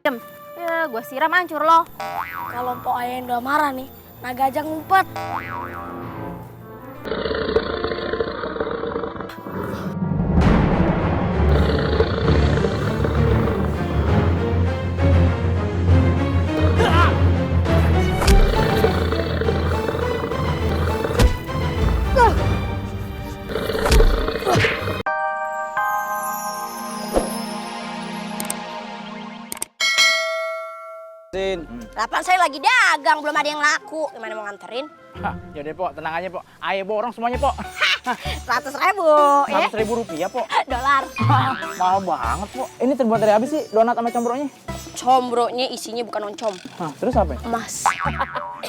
adem. Ya, gua siram hancur lo. Kalau Mpok Ayah udah marah nih, naga aja ngumpet. Lapan saya lagi dagang, belum ada yang laku. Gimana mau nganterin? Hah, yaudah Pok, tenang aja Pok. Ayo borong semuanya Pok. 100.000 ya? 100.000 rupiah Pok. Dolar. Mahal banget Pok. Ini terbuat dari apa sih donat sama combronya? Combronya isinya bukan oncom. Hah, terus apa ya? Emas.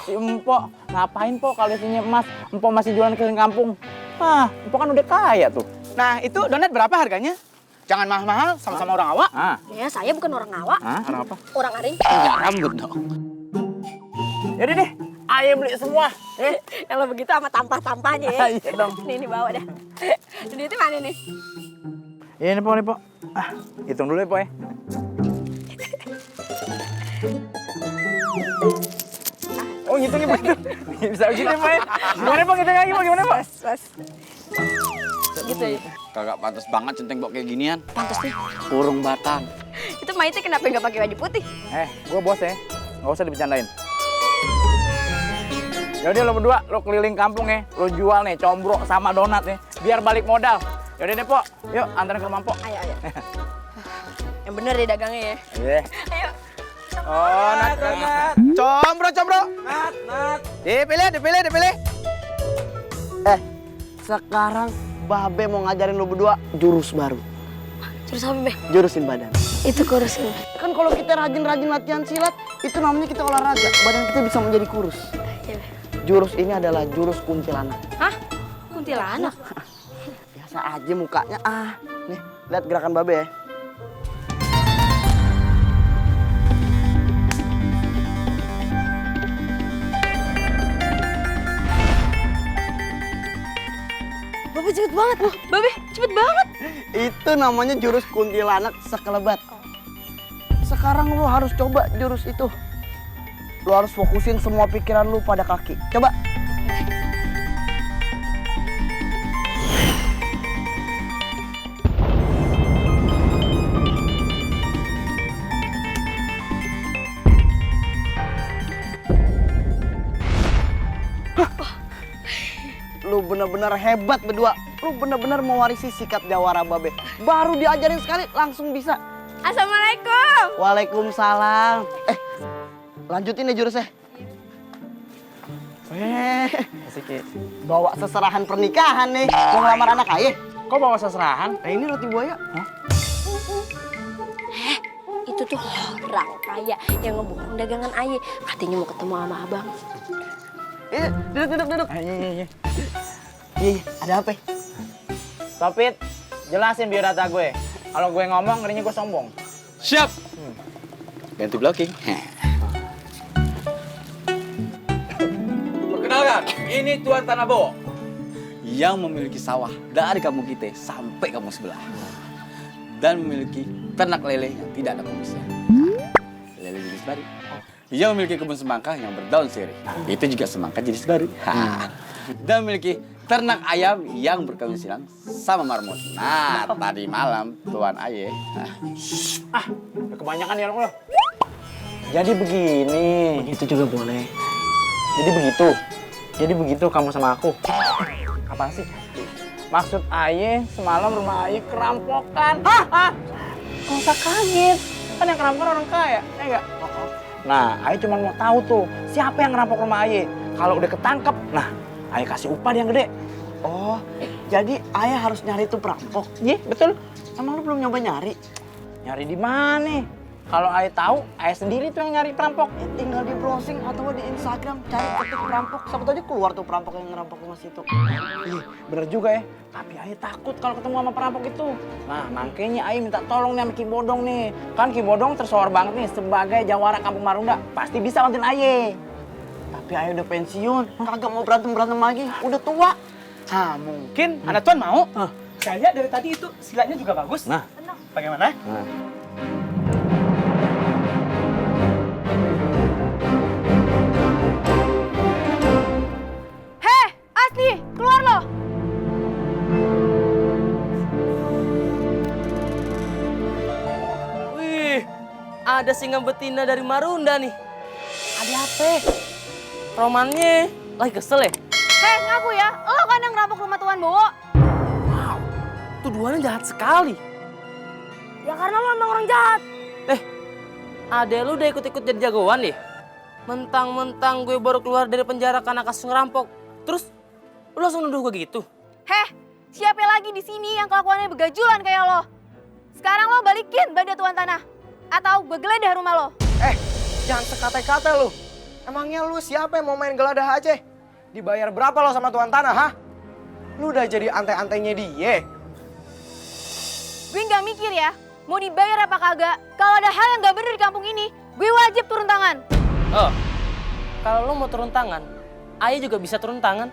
Si Empok, ngapain Pok kalau isinya emas? Empok masih jualan keliling kampung. Hah, Empok kan udah kaya tuh. Nah, itu donat berapa harganya? Jangan mahal-mahal, sama-sama orang awak. Ah, Ya, saya bukan orang awak. ah, orang apa? Orang aring. Ya rambut dong. Yaudah deh, ayo beli semua. Kalau begitu sama tampah-tampahnya ya. Iya dong. Nih bawa dah. Duitnya mana nih? Ini Pok, nih Pok. Ah, hitung dulu ya Pok ya. Oh ngitungnya Pok itu. Bisa gitu ya Pok ya. Gimana Pok, hitung lagi Pok, gimana Pok? Pas. Gitu ya. Kagak pantas banget centeng Pok kayak ginian. Pantes nih. Urung batang. Itu Maite kenapa nggak pakai baju putih? Gue bos ya. Nggak usah dibercandain. Yaudah lo berdua, lo keliling kampung ya. Lo jual nih combro sama donat nih. Biar balik modal. Yaudah deh Pok, yuk anterin ke rumah Pok. Ayo. Yang bener deh dagangnya ya. Iya. Ayo. Oh, nat. Combro. Nat. Dipilih. Sekarang Babe mau ngajarin lu berdua jurus baru. Terus apa, Be? Jurusin badan. Itu kurusin. Kan kalau kita rajin-rajin latihan silat, itu namanya kita olahraga. Badan kita bisa menjadi kurus. Iya, Be. Jurus ini adalah jurus kuntilanak. Hah? Kuntilanak? Biasa aja mukanya. Nih, lihat gerakan Babe ya. Babe cepet banget. Babe cepet banget. Itu namanya jurus kuntilanak sekelebat. Sekarang lu harus coba jurus itu. Lu harus fokusin semua pikiran lu pada kaki. Coba. Lu bener-bener hebat berdua. Lu bener-bener mewarisi sikap jawara Babe. Baru diajarin sekali langsung bisa. Assalamualaikum. Waalaikumsalam. Lanjutin ya jurusnya. Asik. Bawa seserahan pernikahan nih. Mau ngelamar anak ayah. Kok bawa seserahan? Nah ini roti buaya. Itu tuh orang kaya yang ngeborong dagangan Aye. Katanya mau ketemu sama abang. Duduk. Iya. Iya, ada apa? Topit, jelasin biodata gue. Kalau gue ngomong, ngerinya gue sombong. Siap. Ganti blocking. Perkenalkan, ini Tuan Tanabo yang memiliki sawah dari kampung kita sampai kampung sebelah dan memiliki ternak lele yang tidak ada kumisnya. Lele jenis baru. Ia memiliki kebun semangka yang berdaun sirih. Itu juga semangka jenis baru. Dan memiliki ternak ayam yang berkawin silang sama marmut. Nah, tadi malam Tuan Aye. Udah kebanyakan ya lo. Jadi begini. Begitu juga boleh. Jadi begitu kamu sama aku. Apa sih? Maksud Aye semalam rumah Aye kerampokan. Hah? Gak usah kaget. Kan yang kerampokan orang kaya, ya enggak? Nah, Aye cuma mau tahu tuh siapa yang ngerampok rumah Aye. Kalau udah ketangkep, nah Aye kasih upah yang gede. Oh, jadi ayah harus nyari tuh perampok. Iya, betul. Emang lu belum nyoba nyari? Nyari di mana? Kalau Aye tahu, Aye sendiri tuh yang nyari perampok. Ya, tinggal di browsing atau di Instagram cari ketik perampok. Siapa tahu aja keluar tuh perampok yang ngerampok rumah situ. Ih, bener juga ya. Tapi Aye takut kalau ketemu sama perampok itu. Nah, makanya Aye minta tolong nih sama Ki Bodong nih. Kan Ki Bodong tersohor banget nih sebagai jawara Kampung Marunda. Pasti bisa bantuin Aye. Tapi ayah udah pensiun, kagak mau berantem lagi, udah tua. Mungkin anak Tuan mau. Saya lihat dari tadi itu silatnya juga bagus. Nah. Bagaimana? Nah. ada singa betina dari Marunda nih. Ada apa? Romannya lagi kesel ya? Hei, ngaku ya, lo kan yang ngerampok rumah Tuan Bowo. Wow, tuduhannya jahat sekali. Ya karena lo emang orang jahat. Ade lu udah ikut-ikut jadi jagoan deh. Mentang-mentang gue baru keluar dari penjara karena kasus ngerampok. Terus lu langsung nuduh gue gitu? Heh, siapa lagi di sini yang kelakuannya begajulan kayak lo? Sekarang lo balikin benda tuan tanah. Atau gue geledah rumah lo. Jangan sekata-kata lu. Emangnya lu siapa yang mau main geladah aja? Dibayar berapa lo sama tuan tanah, ha? Lu udah jadi antai-antainya dia. Gue nggak mikir ya, mau dibayar apa kagak. Kalau ada hal yang nggak bener di kampung ini, gue wajib turun tangan. Oh, kalau lo mau turun tangan, Ayah juga bisa turun tangan.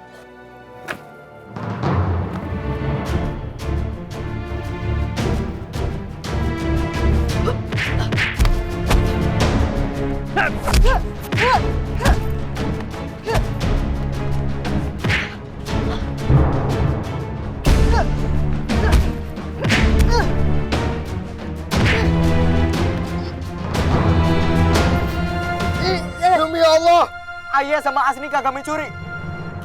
Demi Allah, Ayah sama Asni kagak mencuri.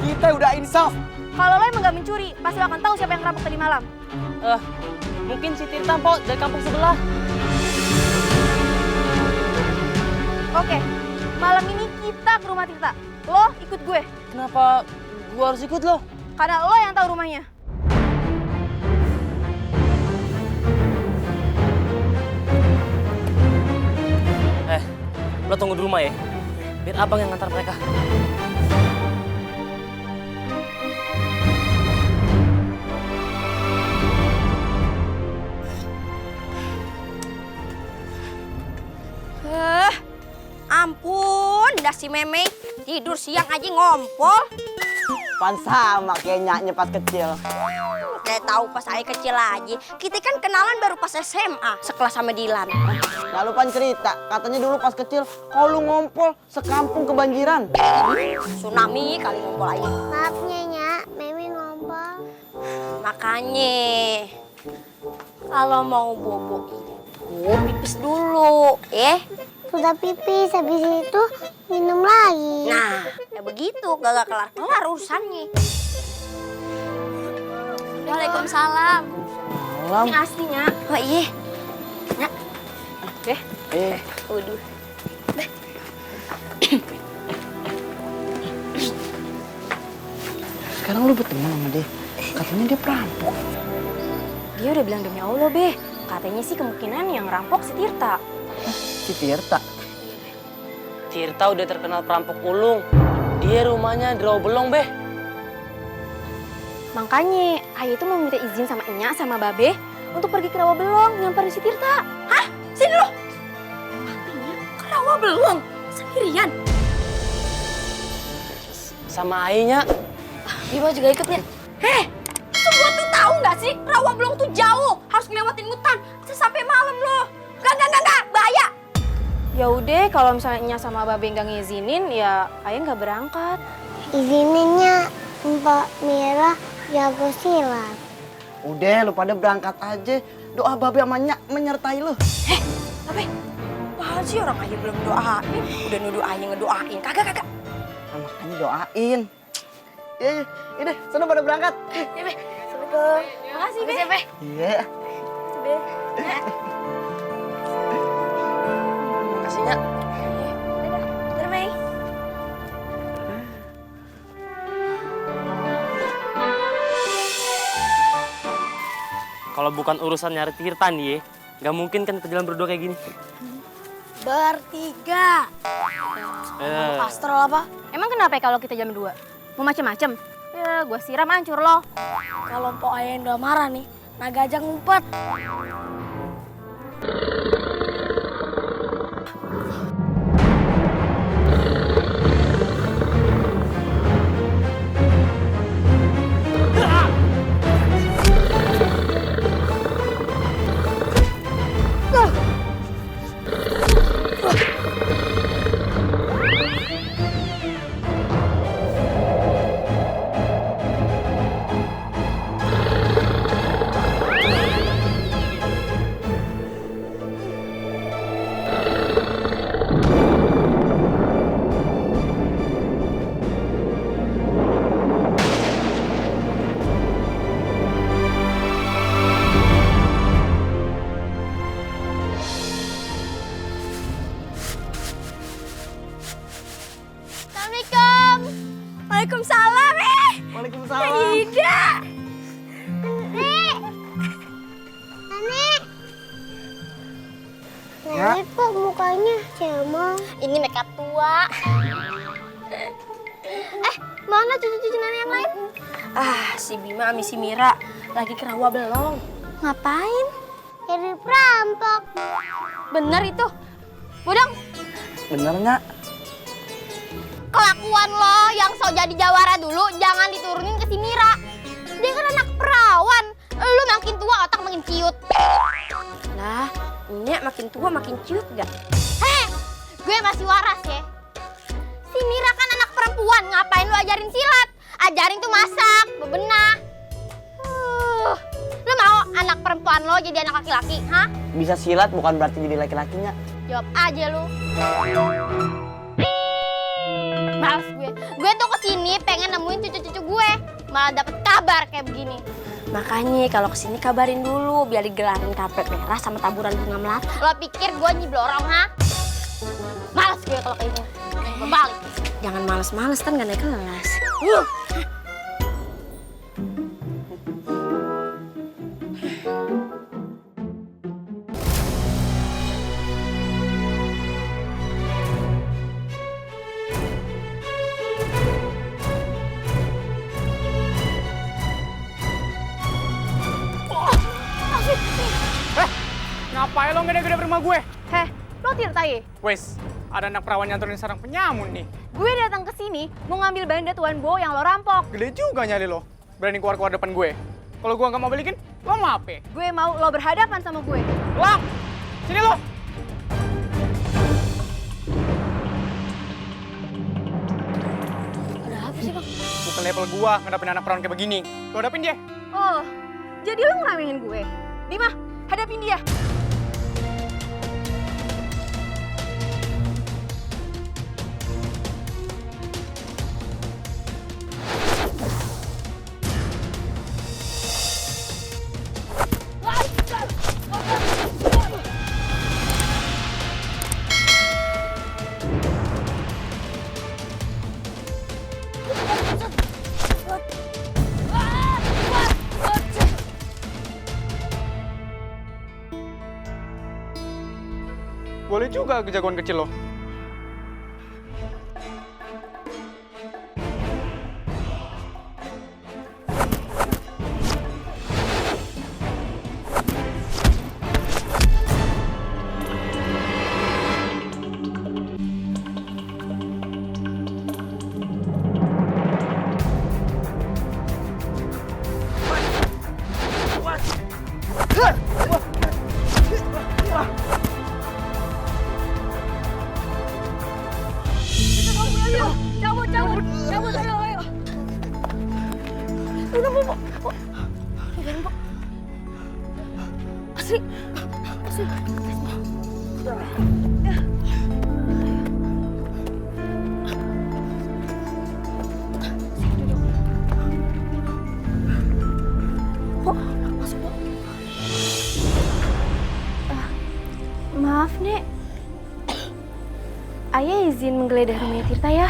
Kita udah insaf. Kalau lo emang nggak mencuri, pasti lo akan tahu siapa yang ngerampok tadi malam. Mungkin si Tirta po dari kampung sebelah. Oke, malam ini kita ke rumah Tirta. Lo ikut gue, Kenapa gue harus ikut lo? karena lo yang tahu rumahnya. Lo tunggu di rumah ya, biar abang yang ngantar mereka. Ampun, dah si Meme tidur siang aja ngompol. Pan sama kayak nyaknya pas kecil. Kayak tahu pas saya kecil aja. Kita kan kenalan baru pas SMA, sekelas sama Dilan. Lalu pan cerita, katanya dulu pas kecil, kalau lu ngompol sekampung kebanjiran. Tsunami kali ngompol aja. Maaf Nyak, Mimi ngompol. Makanya kalau mau bobo itu pipis dulu, Sudah pipis, habis itu minum lagi. Nah, ya begitu, gak kelar-kelar urusannya. Waalaikumsalam. Malam. Ini aslinya. Oh iya. Nak. Deh. Waduh. Sekarang lu berteman sama dia. Katanya dia perampok. Dia udah bilang demi Allah, Be. Katanya sih kemungkinan yang ngerampok si Tirta. Si Tirta. Tirta udah terkenal perampok ulung. Dia rumahnya di Rawabelong, Beh. Makanya, Ayah itu mau minta izin sama Enya sama Babe untuk pergi ke Rawabelong nyamperin si Tirta. Hah? Sini lo. Katanya ke Rawabelong sendirian. Sama Ayahnya. Bima juga ikut nih. Semua tuh tahu nggak sih? Rawabelong tuh jauh, harus ngelewatin hutan. Sampai malam loh. Enggak, bahaya. Ya udah, kalau misalnya Enya sama Babe nggak ngizinin, ya Ayah nggak berangkat. Izininnya Mbak Mira jago silat. Udah, lu pada berangkat aja. Doa babe sama nyak menyertai lu. Tapi, apaan sih orang aja belum doain, udah nuduh ayah ngedoain. Kagak. Nah, makanya doain. Ya deh, sana pada berangkat. Ya, Be. Assalamualaikum. Makasih, Be. Iya. Kasihnya. Dadah, Mei. Kalau bukan urusan nyari Tirta nih, nggak mungkin kan kita jalan berdua kayak gini. Bertiga. Kastrol apa? Emang kenapa ya kalau kita jam 2? Mau macem-macem? Ya, gue siram hancur lo. Kalau Mpok Ayah udah marah nih, naga aja ngumpet. mukanya cemong. Ini makeup tua. Mana cucu-cucu nenek yang lain? Si Bima sama si Mira lagi ke rawa belong. Ngapain? Jadi perampok. Bener itu. Bodong, Bener nggak? kelakuan lo yang sok jadi jawara dulu jangan diturunin ke si Mira. Dia kan anak perawan. Lu makin tua otak makin ciut. Lah, Nya makin tua makin ciut gak? Heh, gue masih waras ya. Si Mira kan anak perempuan, ngapain lu ajarin silat? Ajarin tuh masak, bebenah. Lu mau anak perempuan lo jadi anak laki-laki, hah? Bisa silat bukan berarti jadi laki-lakinya. Jawab aja lu. Males gue. Gue tuh kesini pengen nemuin cucu-cucu gue. Malah dapet kabar kayak begini. Makanya kalau kesini kabarin dulu biar digelarin karpet merah sama taburan bunga melati. Lo pikir gue nyiblorong, ha? Males gue kalau kayak gini. Gue balik. Jangan males-males kan gak naik kelas. Ngapain lo gede-gede rumah gue? Heh, lo Tirta ya? Wes, ada anak perawan nyanturin sarang penyamun nih. Gue datang ke sini mau ngambil banda Tuan Bo yang lo rampok. Gede juga nyali lo. Berani keluar-keluar depan gue. Kalau gue nggak mau balikin, lo mau apa? Gue mau lo berhadapan sama gue. Lang, sini lo. Ada apa sih bang? Bukan level gue ngadapin anak perawan kayak begini. Lo hadapin dia. Oh, jadi lo ngeremehin gue? Bima, hadapin dia. Boleh juga kejagoan kecil lo. Maaf, Nek. Ayah izin menggeledah rumahnya Tirta ya.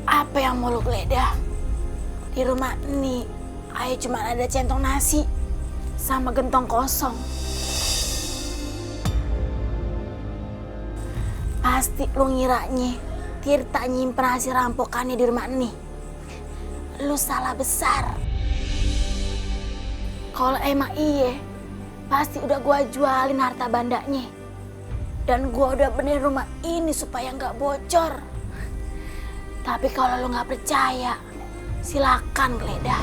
Apa yang mau lu geledah? Di rumah ini, ayah cuma ada centong nasi sama gentong kosong. Pasti lu ngiranya Tirta nyimpen hasil rampokannya di rumah ini. Lu salah besar. Kalau emang iya, pasti udah gua jualin harta bandanya. Dan gua udah benerin rumah ini supaya nggak bocor. Tapi kalau lu nggak percaya, silakan geledah.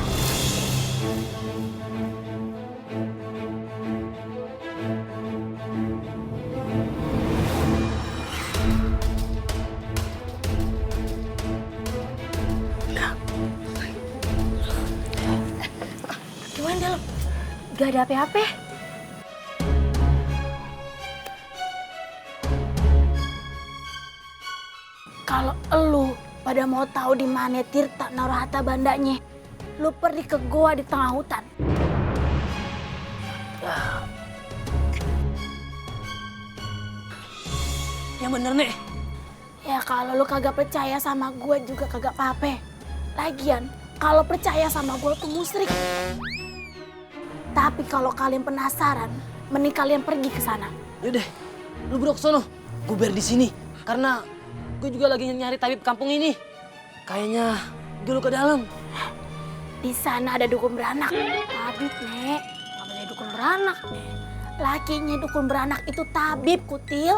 Gimana dia lo? Gak ada apa-apa. Kalau elu pada mau tahu di mana Tirta naruh harta bandanya, lu pergi ke goa di tengah hutan. Yang bener nih. Ya kalau lu kagak percaya sama gua juga kagak apa-apa. Lagian kalau percaya sama gua tuh musyrik. Tapi kalau kalian penasaran, mending kalian pergi ke sana. Yaudah, lu bro ke sono. Gue biar di sini. Karena gue juga lagi nyari tabib kampung ini. Kayaknya dulu ke dalam. Di sana ada dukun beranak. Tabib, Nek. Namanya dukun beranak, Nek. Lakinya dukun beranak itu tabib, Kutil.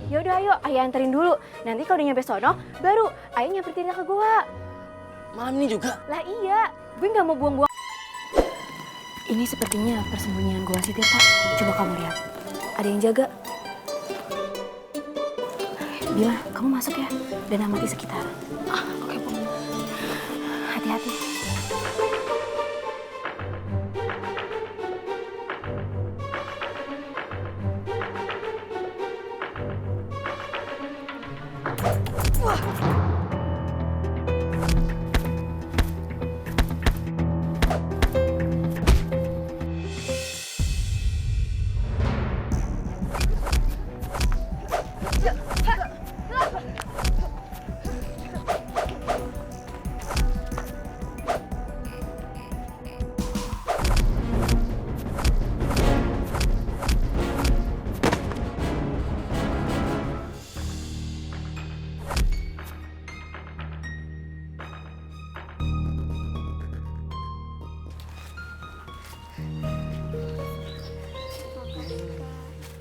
Yaudah ayo, ayah anterin dulu. Nanti kalau udah nyampe sono, baru ayah nyamper Tirta ke gua. Malam ini juga. Lah iya, gue nggak mau buang-buang. Ini sepertinya persembunyian gua sih, Tirta. Coba kamu lihat. Ada yang jaga. Bima, kamu masuk ya dan amati sekitar. Oke, Bu. Hati-hati.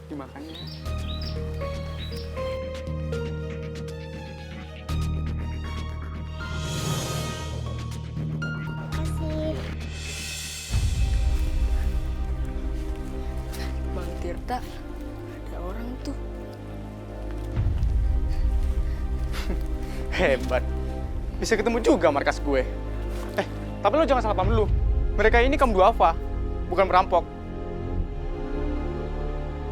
Dimakannya. Kasih. Bang Tirta, ada orang tuh. Hebat. Bisa ketemu juga markas gue. Tapi lo jangan salah paham dulu. Mereka ini kaum duafa, bukan perampok.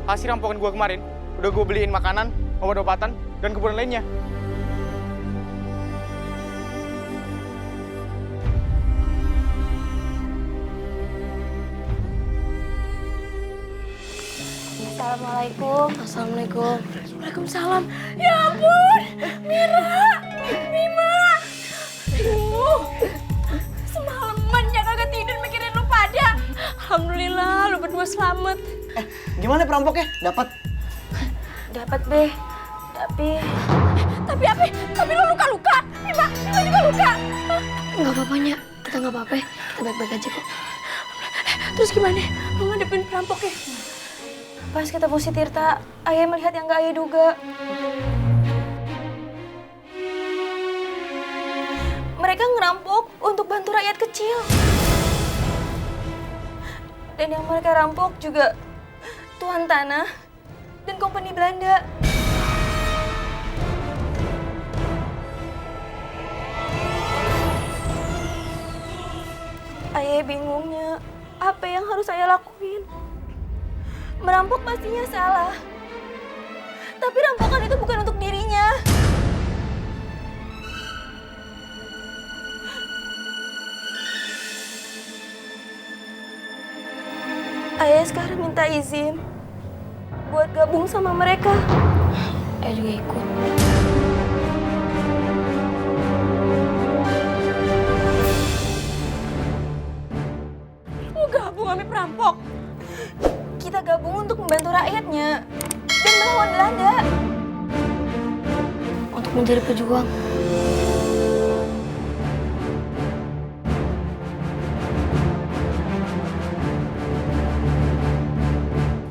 Hasil rampokan gue kemarin, udah gue beliin makanan, obat-obatan, dan kebutuhan lainnya. Assalamualaikum. Assalamualaikum. Waalaikumsalam. Ya ampun, Mira, Bima. Semalaman ya kagak tidur mikirin lu pada. Alhamdulillah lu berdua selamat. Gimana perampoknya? Dapat? Dapat, Be. Tapi Tapi apa? Tapi lu luka-luka. Bima juga luka. Nggak apa-apa, Nyak. Kita nggak apa-apa. Kita baik-baik aja kok. Terus gimana? Lu ngadepin perampoknya? pas kita posisi Tirta, ayah melihat yang gak ayah duga. Mereka ngerampok untuk bantu rakyat kecil. Dan yang mereka rampok juga tuan tanah dan kompeni Belanda. Ayah bingungnya, apa yang harus saya lakuin? Merampok pastinya salah. Tapi rampokan itu bukan untuk dirinya. Ayah sekarang minta izin buat gabung sama mereka. Ayah juga ikut. Mau gabung sama perampok? Kita gabung untuk membantu rakyatnya dan melawan Belanda. Untuk menjadi pejuang.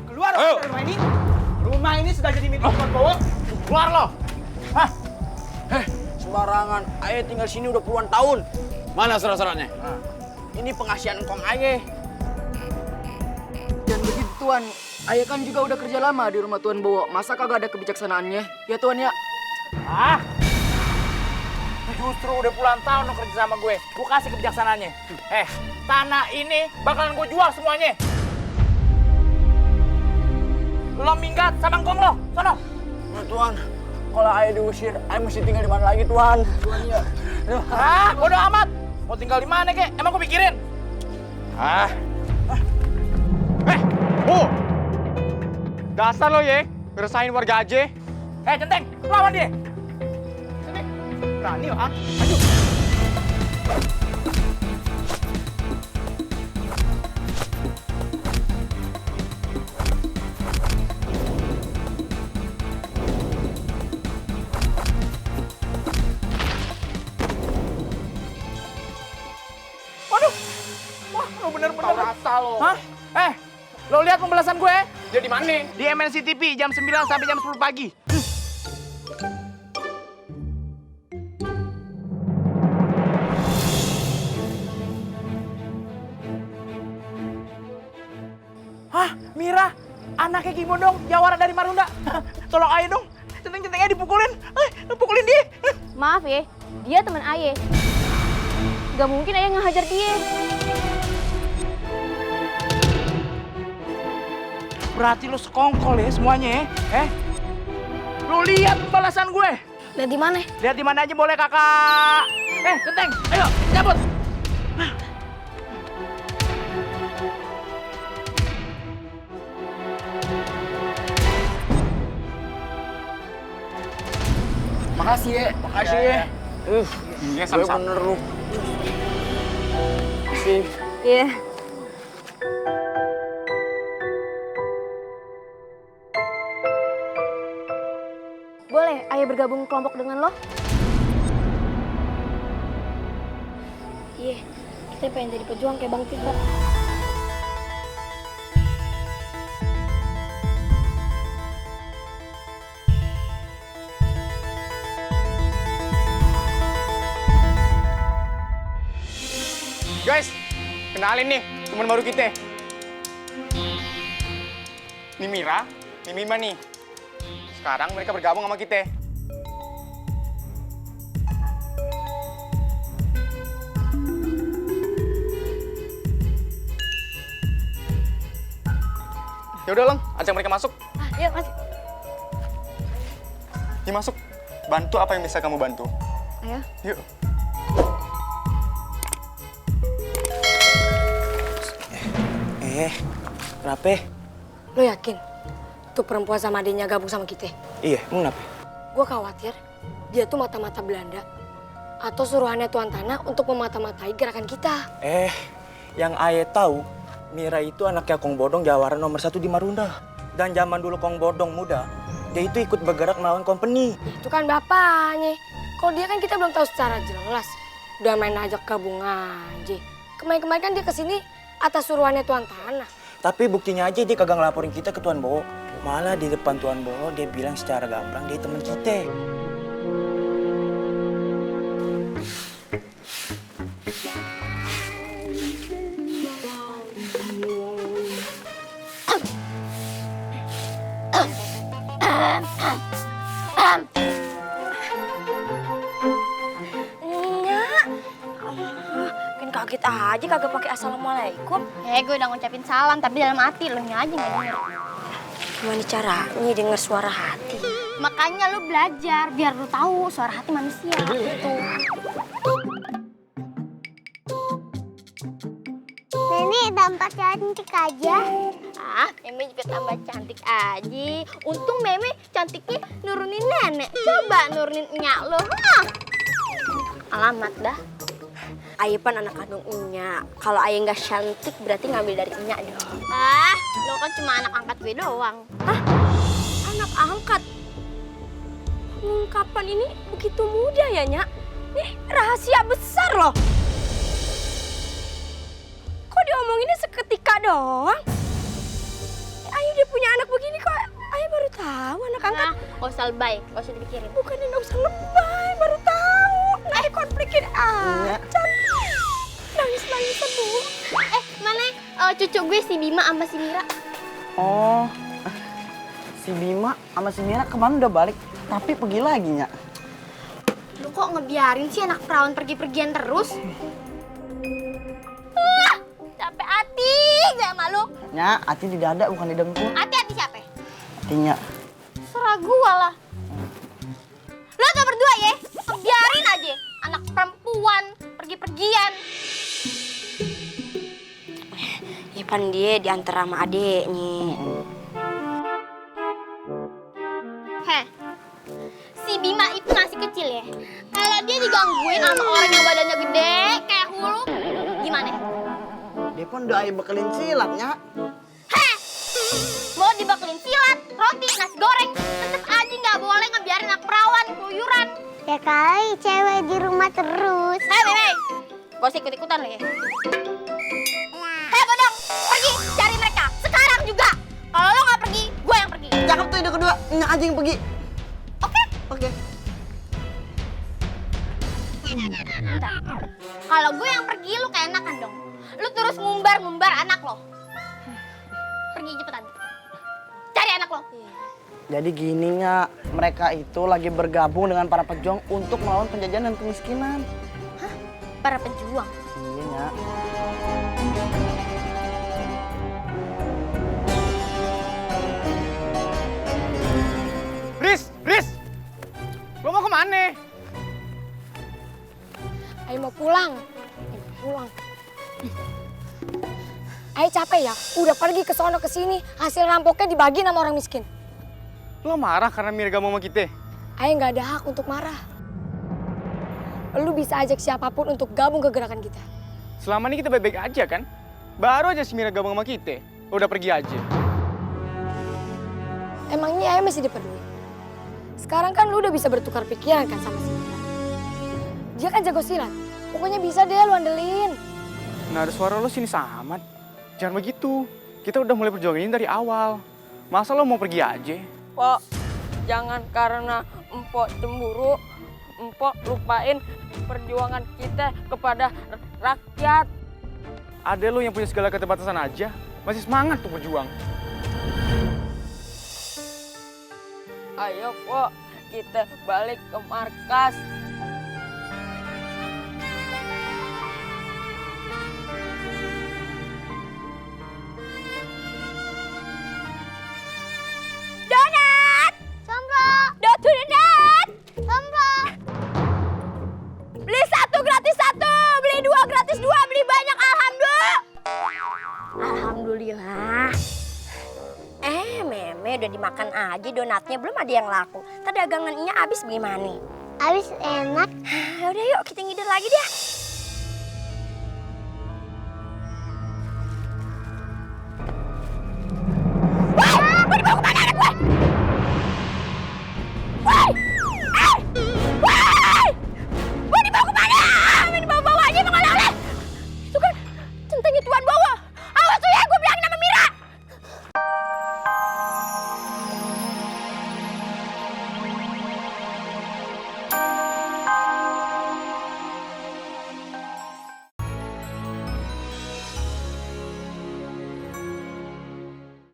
Keluar dari rumah ini. Rumah ini sudah jadi milik Tuan Bowo. Keluar lo. Hah? Sembarangan. Ayah tinggal sini udah puluhan tahun. Mana surat-suratnya? Ini pengasihan engkong ayah. Dan begitu Tuan, ayah kan juga udah kerja lama di rumah Tuan Bowo. Masa kagak ada kebijaksanaannya? Ya Tuan ya. Ah? Justru udah puluhan tahun lo kerja sama gue. Gue kasih kebijaksanaannya. Tanah ini bakalan gue jual semuanya. Lo minggat sama engkong lo. Sono. Tuan, kalau ayah diusir, ayah mesti tinggal di mana lagi, Tuan? Tuan ya. Bodo amat. Mau tinggal di mana, kek? Emang gue pikirin? Dasar lo ye, ngerasain warga aja. Centeng, lawan dia. Sini. Berani lo, Maju. bener-bener. Tahu rasa lo. Hah? Lo lihat pembalasan gue? Jadi mana? Di MNC TV jam 9 sampai jam 10 pagi. Hah? Mira? Anaknya Kimo dong, jawara dari Marunda. Tolong Aye dong, centeng-centengnya dipukulin. Pukulin dia. Maaf ya, dia teman Aye. Gak mungkin Ayah ngehajar dia. Berarti lo sekongkol ya semuanya ya? Lo lihat pembalasan gue. Lihat di mana? Lihat di mana aja boleh kakak. Centeng, ayo cabut. Makasih ya. Makasih ya. Iya sama-sama. Bener lu. Makasih. Iya. Boleh Ayah bergabung kelompok dengan lo? Iya, kita pengen jadi pejuang kayak Bang Tika. Guys, kenalin nih teman baru kita. Ini Mira, ini Mima nih. Sekarang mereka bergabung sama kita. Ya udah, Lang, ajak mereka masuk. Iya, masuk. Yuk masuk. Bantu apa yang bisa kamu bantu. Ayo. Yuk. Kenapa? Lo yakin tuh perempuan sama adiknya gabung sama kita? Iya, emang kenapa? Gue khawatir dia tuh mata-mata Belanda atau suruhannya Tuan Tanah untuk memata-matai gerakan kita. Yang Aye tahu, Mira itu anaknya Kong Bodong jawara nomor 1 di Marunda. Dan zaman dulu Kong Bodong muda, dia itu ikut bergerak melawan company. Itu kan bapaknya. Kalau dia kan kita belum tahu secara jelas. Udah main ajak gabung aja. Kemarin-kemarin kan dia kesini atas suruhannya Tuan Tanah. Tapi buktinya aja dia kagak ngelaporin kita ke Tuan Bowo. Malah di depan Tuan Bowo dia bilang secara gamblang dia teman kita. Kaget aja kagak pakai assalamualaikum. Gue udah ngucapin salam, tapi dalam hati lo nya aja nggak denger. Gimana caranya denger suara hati? Makanya lu belajar biar lu tahu suara hati manusia gitu. Nenek tampak cantik aja. Meme juga tambah cantik aja. Untung Meme cantiknya nurunin nenek. Coba nurunin enyak lo. Alamat dah. Aye pan anak kandung Enya. Kalau Aye nggak cantik berarti ngambil dari Enya dong. Lo kan cuma anak angkat gue doang. Anak angkat? Pengungkapan ini begitu mudah ya, Nya? Ini rahasia besar loh. Kok diomonginnya seketika doang? Aye udah punya anak begini kok Aye baru tahu anak angkat. Gak usah lebay, gak usah dipikirin. Bukannya nggak usah lebay, baru tahu. Nanti konflikin aja. Nangis-nangisan dulu. Mana cucu gue si Bima sama si Mira? Oh, si Bima sama si Mira kemarin udah balik, tapi pergi lagi, Nya. Lu kok ngebiarin sih anak perawan pergi-pergian terus? Capek hati gak malu? Nya, hati di dada bukan di dengkul. Hati-hati siapa? Hatinya. Serah gua lah. Lo tuh berdua ya, biarin aja anak perempuan pergi-pergian. Ipan dia diantara sama adeknya. Si Bima itu masih kecil ya. Kalau dia digangguin sama orang yang badannya gede kayak hulu, gimana? Dia pun udah Aye bekelin silat, Nya. Mau dibakelin silat, roti, nasi goreng, tetep aja nggak boleh ngebiarin anak perawan keluyuran. Ya kali cewek di rumah terus. Hei, gak usah ikut-ikutan lo ya. Kalau lo nggak pergi, gue yang pergi. Cakep tuh ide kedua, Nyak aja yang pergi. Oke? Oke. Bentar. Kalau gue yang pergi, lu keenakan dong. Lu terus ngumbar-ngumbar anak lo. Pergi cepetan. Cari anak lo. Jadi gini Nyak, mereka itu lagi bergabung dengan para pejuang untuk melawan penjajahan dan kemiskinan. Hah? Para pejuang? Iya Nyak. Riz! Lo mau kemana? Ayo mau pulang. Ayo capek ya, udah pergi ke sono ke sini, hasil rampoknya dibagi sama orang miskin. Lo marah karena Mira gak mau sama kita? Ayo nggak ada hak untuk marah. Lu bisa ajak siapapun untuk gabung ke gerakan kita. Selama ini kita baik-baik aja kan? Baru aja si Mira gabung sama kita, lo udah pergi aja. Emangnya Ayah masih dipeduli? Sekarang kan lu udah bisa bertukar pikiran kan sama si Mira. Dia kan jago silat, pokoknya bisa deh lu andelin. Nah, ada suara lo sini samat. Jangan begitu, kita udah mulai perjuangan ini dari awal. Masa lo mau pergi aja? Pok, jangan karena Empok cemburu, Empok lupain perjuangan kita kepada rakyat. Ada lo yang punya segala keterbatasan aja, masih semangat tuh berjuang. Ayo Pok, kita balik ke markas. Donat! Sombro, Datu donat! sombro. Beli 1 gratis 1, beli 2 gratis 2, beli banyak alhamdulillah. Alhamdulillah. Meme udah dimakan aja donatnya, belum ada yang laku. Ntar dagangannya habis gimana? Abis enak. Udah yuk kita ngider lagi deh.